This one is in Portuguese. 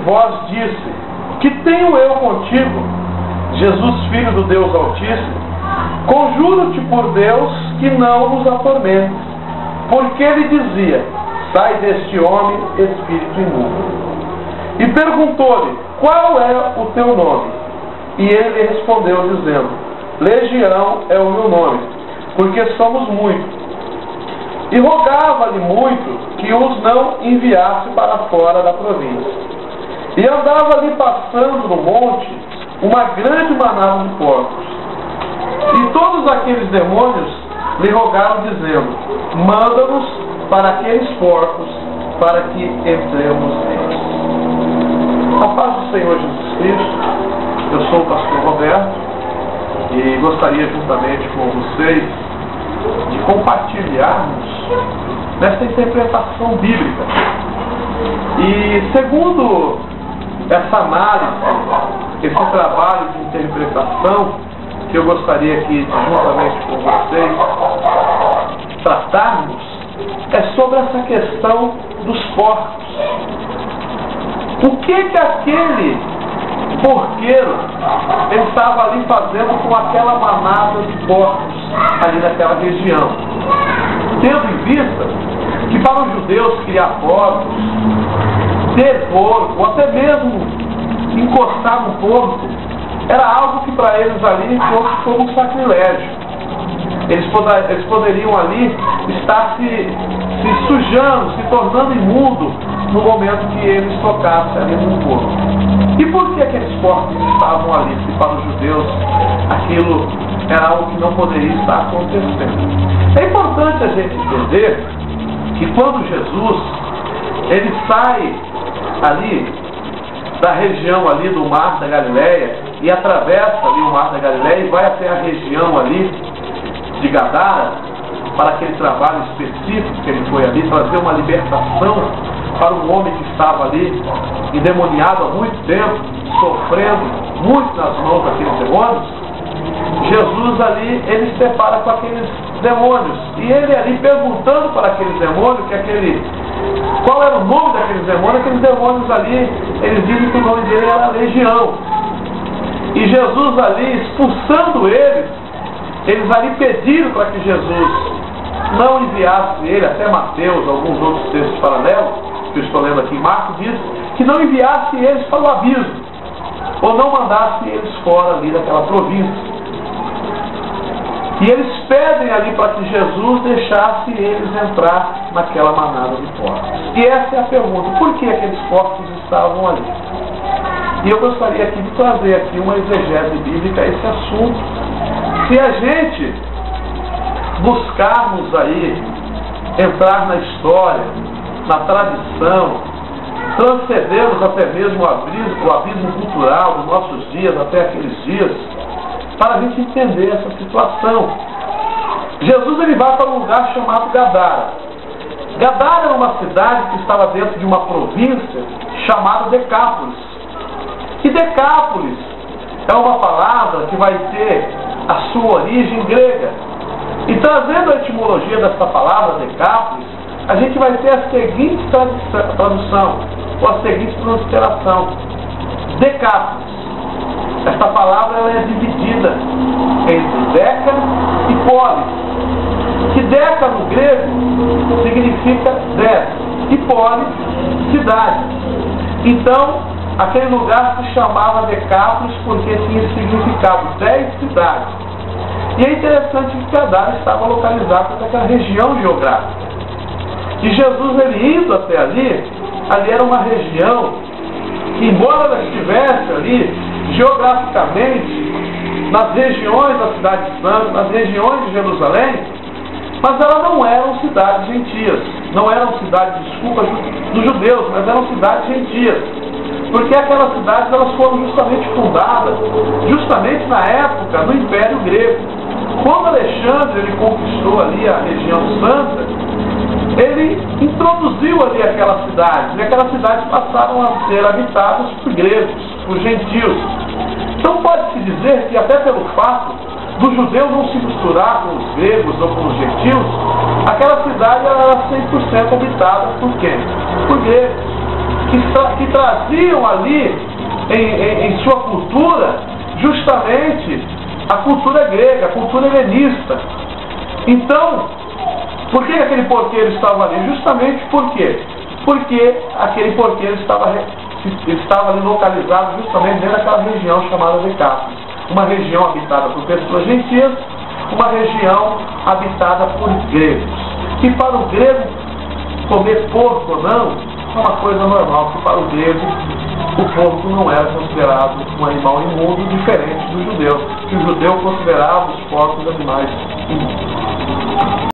voz disse: Que tenho eu contigo, Jesus, Filho do Deus Altíssimo? Conjuro-te por Deus que não nos atormentes. Porque ele dizia: Sai deste homem, espírito imundo. E perguntou-lhe: Qual é o teu nome? E ele respondeu dizendo: Legião é o meu nome, porque somos muitos. E rogava-lhe muito que os não enviasse para fora da província. E andava ali passando no monte uma grande manada de porcos. E todos aqueles demônios lhe rogaram, dizendo: Manda-nos para aqueles porcos, para que entremos neles. A paz do Senhor Jesus Cristo. Eu sou o pastor Roberto e gostaria, juntamente com vocês, de compartilharmos nessa interpretação bíblica. E segundo essa análise, esse trabalho de interpretação que eu gostaria aqui, juntamente com vocês, tratarmos, é sobre essa questão dos porcos. O que aquele porqueiro ele estava ali fazendo com aquela manada de porcos ali naquela região? Tendo em vista que para os judeus criar porcos, ter porco, ou até mesmo encostar no porco, era algo que para eles ali fosse como um sacrilégio. Eles poderiam ali estar se sujando, se tornando imundo no momento que eles tocassem ali no porco. E por que aqueles porcos estavam ali, se para os judeus aquilo era algo que não poderia estar acontecendo? É importante a gente entender que quando Jesus ele sai ali da região ali do Mar da Galileia e atravessa ali o Mar da Galileia e vai até a região ali de Gadara, para aquele trabalho específico que ele foi ali, trazer uma libertação para um homem que estava ali endemoniado há muito tempo, sofrendo muito nas mãos daqueles demônios. Jesus ali, ele se depara com aqueles demônios, e ele ali perguntando para aqueles demônios qual era o nome daqueles demônios. Aqueles demônios ali, eles dizem que o nome dele era Legião. E Jesus ali, expulsando eles ali pediram para que Jesus não enviasse ele, até Mateus, alguns outros textos paralelos, que eu estou lendo aqui, Marcos diz que não enviasse eles para o abismo, ou não mandasse eles fora ali daquela província. E eles pedem ali para que Jesus deixasse eles entrar naquela manada de porcos. E essa é a pergunta: por que aqueles porcos estavam ali? E eu gostaria aqui de trazer aqui uma exegese bíblica a esse assunto. Se a gente buscarmos aí entrar na história, na tradição, transcendermos até mesmo o abismo cultural dos nossos dias até aqueles dias, para a gente entender essa situação. Jesus ele vai para um lugar chamado Gadara. Gadara era uma cidade que estava dentro de uma província chamada Decápolis. E Decápolis é uma palavra que vai ter a sua origem grega. E trazendo a etimologia dessa palavra Decápolis, a gente vai ter a seguinte tradução, ou a seguinte transliteração: Decápolis. Esta palavra ela é dividida entre deca e polis. Que deca no grego significa 10 e polis, cidade. Então, aquele lugar se chamava Decápolis porque tinha significado 10 cidades. E é interessante que Gadara estava localizada naquela região geográfica. E Jesus, ele indo até ali era uma região que, embora ela estivesse ali geograficamente nas regiões da Cidade Santa, nas regiões de Jerusalém, mas elas não eram cidades gentias, não eram cidades, desculpa, dos judeus, mas eram cidades gentias, porque aquelas cidades elas foram justamente fundadas, justamente na época do Império Grego. Quando Alexandre ele conquistou ali a região santa, ele introduziu ali aquela cidade, e aquelas cidades passaram a ser habitadas por gregos, por gentios. Então pode-se dizer que até pelo fato do judeu não se misturar com os gregos ou com os gentios, aquela cidade era 100% habitada por quem? Por gregos. que traziam ali em sua cultura justamente a cultura grega, a cultura helenista. Então, por que aquele porqueiro estava ali? Justamente por quê? Porque aquele porqueiro estava ali localizado justamente dentro daquela região chamada Decápolis, uma região habitada por pessoas gentias, uma região habitada por gregos. E para o grego, comer porco ou não, é uma coisa normal, porque para o grego, o porco não era considerado um animal imundo diferente do judeu, que o judeu considerava os porcos animais imundos.